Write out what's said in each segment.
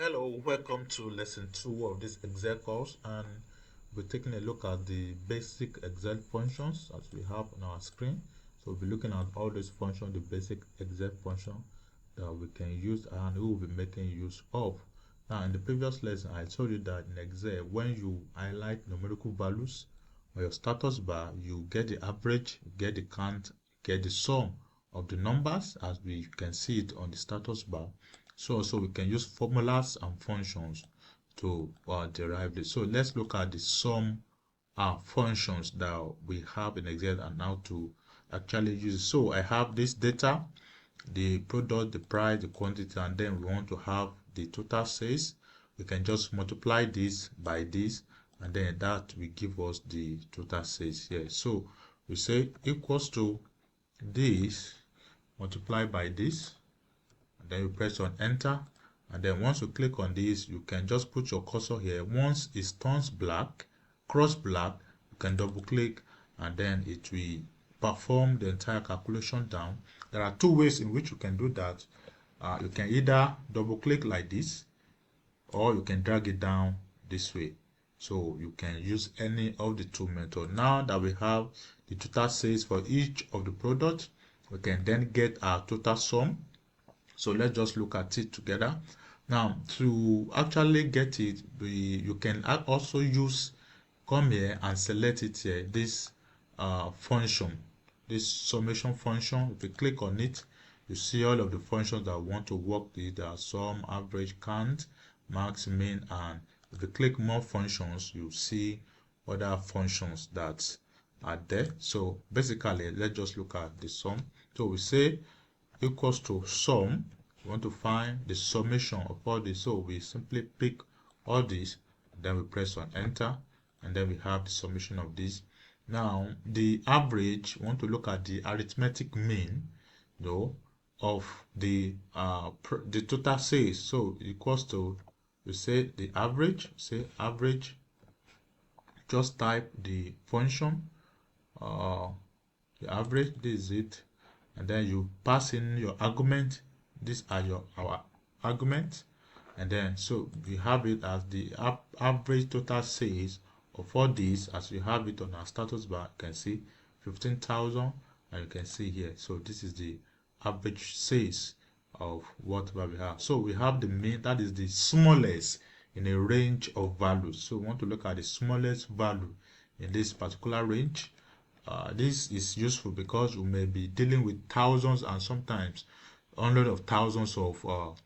Hello, welcome to lesson 2 of this Excel course, and we're taking a look at the basic Excel functions as we have on our screen. So we'll be looking at all these functions, the basic Excel function that we can use and we will be making use of. Now in the previous lesson I told you that in Excel, when you highlight numerical values on your status bar, you get the average, you get the count, you get the sum of the numbers as we can see it on the status bar. So we can use formulas and functions to derive this. So let's look at the sum functions that we have in Excel and how to actually use it. So I have this data, the product, the price, the quantity, and then we want to have the total sales. We can just multiply this by this, and then that will give us the total sales here. So we say equals to this multiplied by this. Then you press on enter, and then once you click on this, you can just put your cursor here. Once it turns black, cross black, you can double click and then it will perform the entire calculation down. There are two ways in which you can do that. You can either double click like this, or you can drag it down this way. So you can use any of the two methods. Now that we have the total sales for each of the products, we can then get our total sum. So let's just look at it together. Now to actually get it, you can also come here and select it here, this function, this summation function. If you click on it, you see all of the functions that want to work with. There are sum, average, count, max, min, and if you click more functions, you see other functions that are there. So basically, let's just look at the sum. So we say equals to sum. We want to find the summation of all this, so we simply pick all this, then we press on enter, and then we have the summation of this. Now the average, we want to look at the arithmetic mean though of the total sales. So equals to, we say the average, say average, just type the function, the average, this is it, and then you pass in your argument. These are our arguments, and then so we have it as the average total sales of all these, as we have it on our status bar. You can see 15,000, and you can see here. So this is the average sales of whatever we have. So we have the mean, that is the smallest in a range of values. So we want to look at the smallest value in this particular range. This is useful because we may be dealing with thousands and sometimes hundreds of thousands of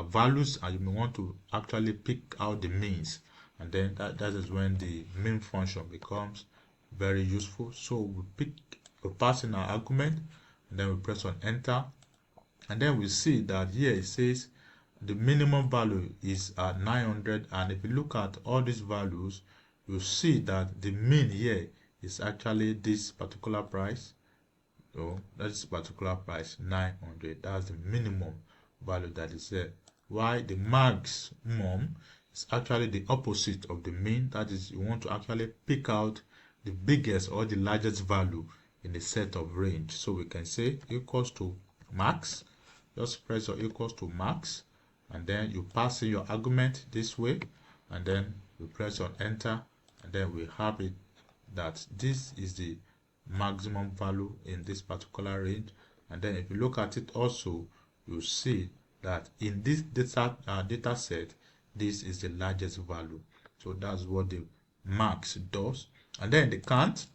values, and you may want to actually pick out the means, and then that is when the mean function becomes very useful. So we pass in our argument, and then we press on enter, and then we see that here it says the minimum value is 900, and if you look at all these values, you see that the mean here is actually this particular price. So that's particular price 900. That's the minimum value that is there. Why the maximum is actually the opposite of the mean. That is, you want to actually pick out the biggest or the largest value in a set of range. So we can say equals to max. Just press your equals to max, and then you pass in your argument this way, and then you press on enter, and then we have it that this is the maximum value in this particular range. And then if you look at it also, you see that in this data set, this is the largest value. So that's what the max does. And then the count,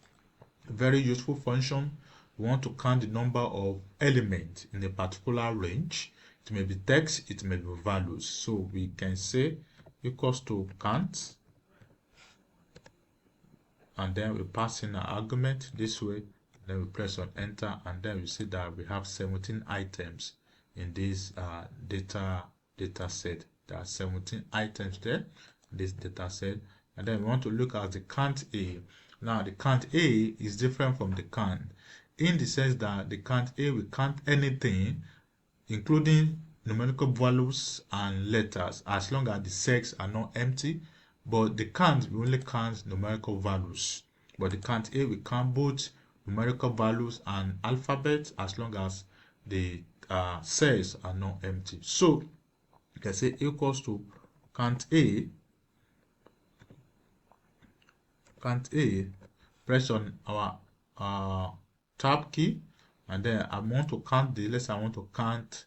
very useful function. We want to count the number of elements in a particular range. It may be text, it may be values. So we can say equals to count, and then we pass in an argument this way, then we press on enter, and then we see that we have 17 items in this data set. There are 17 items there in this data set. And then we want to look at the count A. Now the count A is different from the count in the sense that the count A will count anything including numerical values and letters as long as the cells are not empty. But the count will only count numerical values. But the count A will count both numerical values and alphabet as long as the cells are not empty. So you can say equals to count A, press on our tab key, and then I want to count let's say I want to count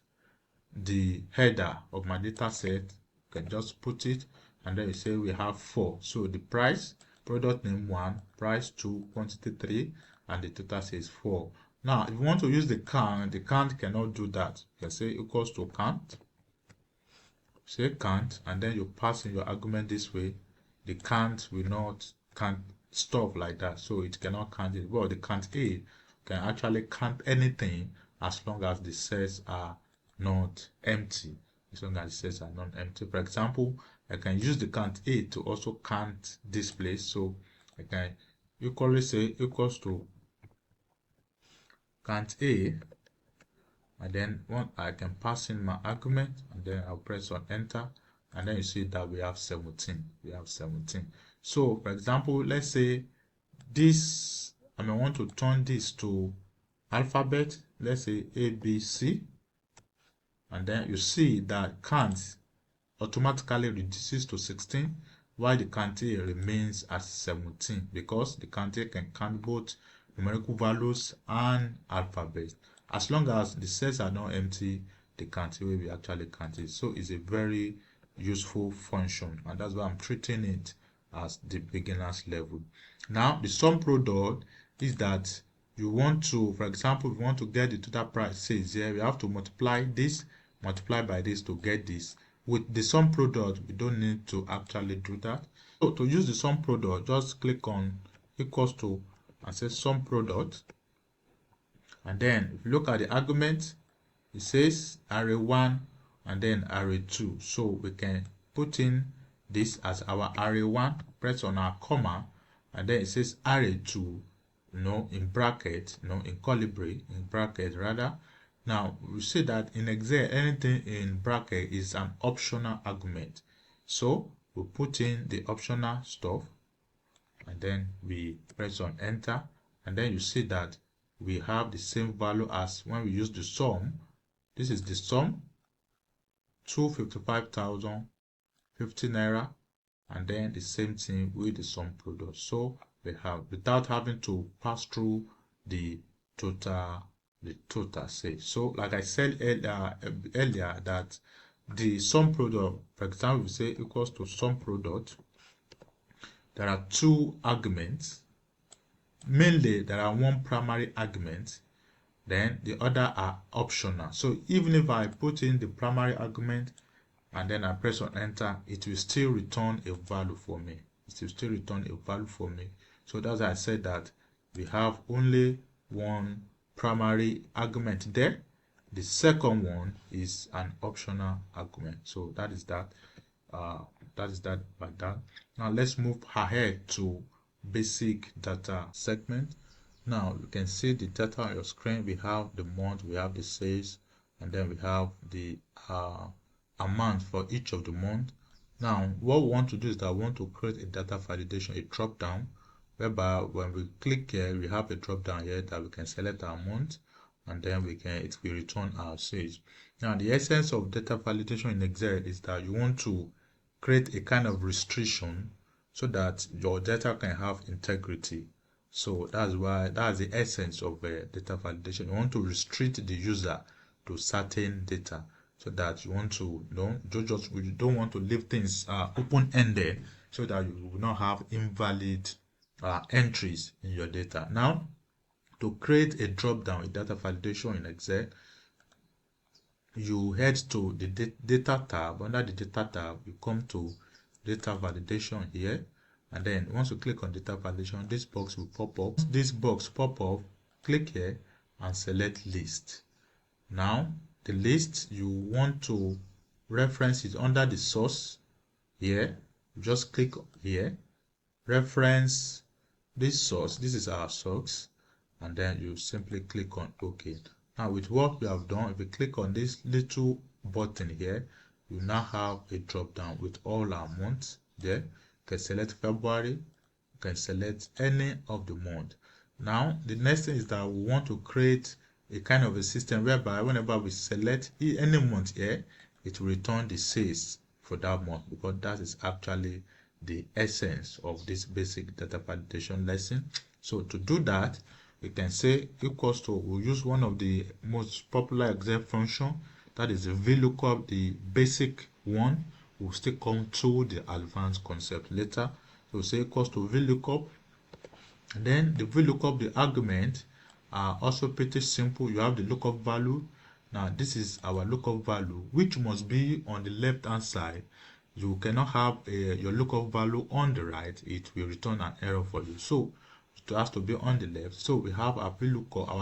the header of my data set. You can just put it, and then you say we have 4. So the price, product name 1, price 2, quantity 3, and the total says 4. Now, if you want to use the count cannot do that. You can say equals to count. Say count, and then you pass in your argument this way. The count will not count stuff like that, so it cannot count it. Well, the count A can actually count anything as long as the cells are not empty. As long as the cells are not empty. For example, I can use the count A to also count this place. So I can equally say equals to count A, and then I can pass in my argument, and then I'll press on enter, and then you see that we have 17. We have 17. So for example, let's say this, I may want to turn this to alphabet, let's say A, B, C, and then you see that count automatically reduces to 16, while the count A remains at 17, because the count A can count both numerical values and alphabet. As long as the cells are not empty, the count A will be actually counted. So it's a very useful function, and that's why I'm treating it as the beginner's level. Now, the sum product is that you want to, for example, if you want to get the total price, says here, we have to multiply this, multiply by this to get this. With the sum product, we don't need to actually do that. So to use the sum product, just click on equals to and say sum product. And then if you look at the argument, it says array 1 and then array 2. So we can put in this as our array 1, press on our comma, and then it says array 2, in bracket, in colibri, in bracket rather. Now we see that in Excel, anything in bracket is an optional argument. So we put in the optional stuff, and then we press on enter, and then you see that we have the same value as when we use the sum. This is the sum, 255,050 naira, and then the same thing with the sum product. So we have, without having to pass through the total say. So like I said earlier that the sum product, for example, we say equals to sum product, there are 2 arguments. Mainly there are 1 primary argument, then the other are optional. So even if I put in the primary argument and then I press on enter, it will still return a value for me. It will still return a value for me. So that's why I said that we have only 1 primary argument there. The second one is an optional argument. So that is that. By that. Now let's move ahead to basic data segment. Now you can see the data on your screen. We have the month, we have the sales, and then we have the amount for each of the month. Now what we want to do is that we want to create a data validation, a drop down, whereby when we click here, we have a drop down here that we can select our month, and then it will return our sales. Now the essence of data validation in Excel is that you want to create a kind of restriction so that your data can have integrity. So that's the essence of data validation. You want to restrict the user to certain data, so that you want to you don't want to leave things open-ended, so that you will not have invalid entries in your data. Now, to create a drop-down in data validation in Excel, you head to the data tab. Under the data tab, you come to data validation here, and then once you click on data validation, this box will pop up. This box pop up, click here and select list. Now the list you want to reference is under the source here. Just click here, reference this source. This is our source, and then you simply click on OK. Now with what we have done, if you click on this little button here, you now have a drop down with all our months there. You can select February, you can select any of the month. Now the next thing is that we want to create a kind of a system whereby whenever we select any month here, it will return the sales for that month, because that is actually the essence of this basic data validation lesson. So to do that, we can say equals to, we'll use one of the most popular Excel function, that is the Vlookup, the basic one. We'll still come to the advanced concept later. So we'll say equals to Vlookup. And then the Vlookup, the argument are also pretty simple. You have the lookup value. Now this is our lookup value, which must be on the left hand side. You cannot have your lookup value on the right, it will return an error for you. So it has to be on the left. So we have our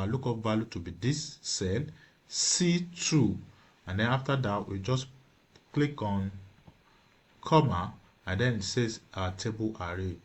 lookup value to be this cell C2, and then after that we just click on comma, and then it says our table array.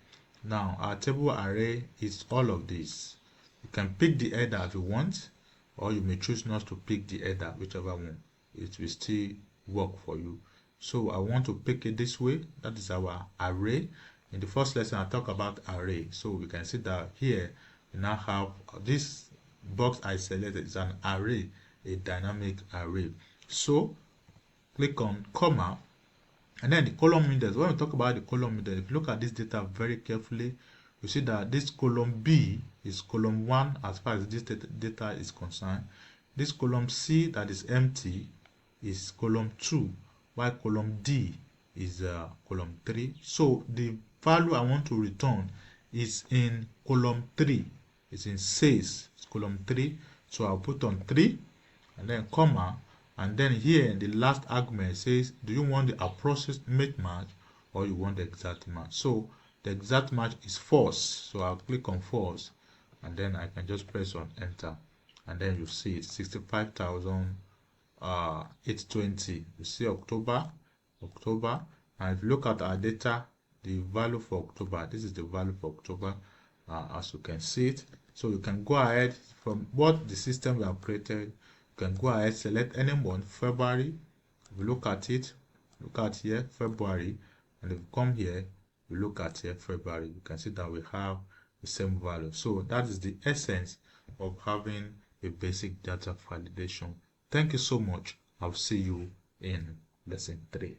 Now our table array is all of this. You can pick the header if you want, or you may choose not to pick the header, whichever one, it will still work for you. So I want to pick it this way. That is our array. In the first lesson I talk about array, so we can see that here we now have this box I selected is an array, a dynamic array. So click on comma, and then the column index. When we talk about the column index, if you look at this data very carefully, you see that this column B is column 1 as far as this data is concerned. This column C that is empty is column 2, while column D is column 3. So the value I want to return is in column 3. It's in sales, it's column 3. So I'll put on 3 and then comma, and then here in the last argument says, do you want the approximate match or you want the exact match? So the exact match is false, so I'll click on false, and then I can just press on enter, and then you see it's 65,820. You see October, and if you look at our data, the value for October, this is the value for October, as you can see it. So you can go ahead from what the system we have created. You can go ahead, select any month, February. If you look at it, look at here, February, and if you come here, you look at here, February, you can see that we have the same value. So that is the essence of having a basic data validation. Thank you so much. I'll see you in lesson 3.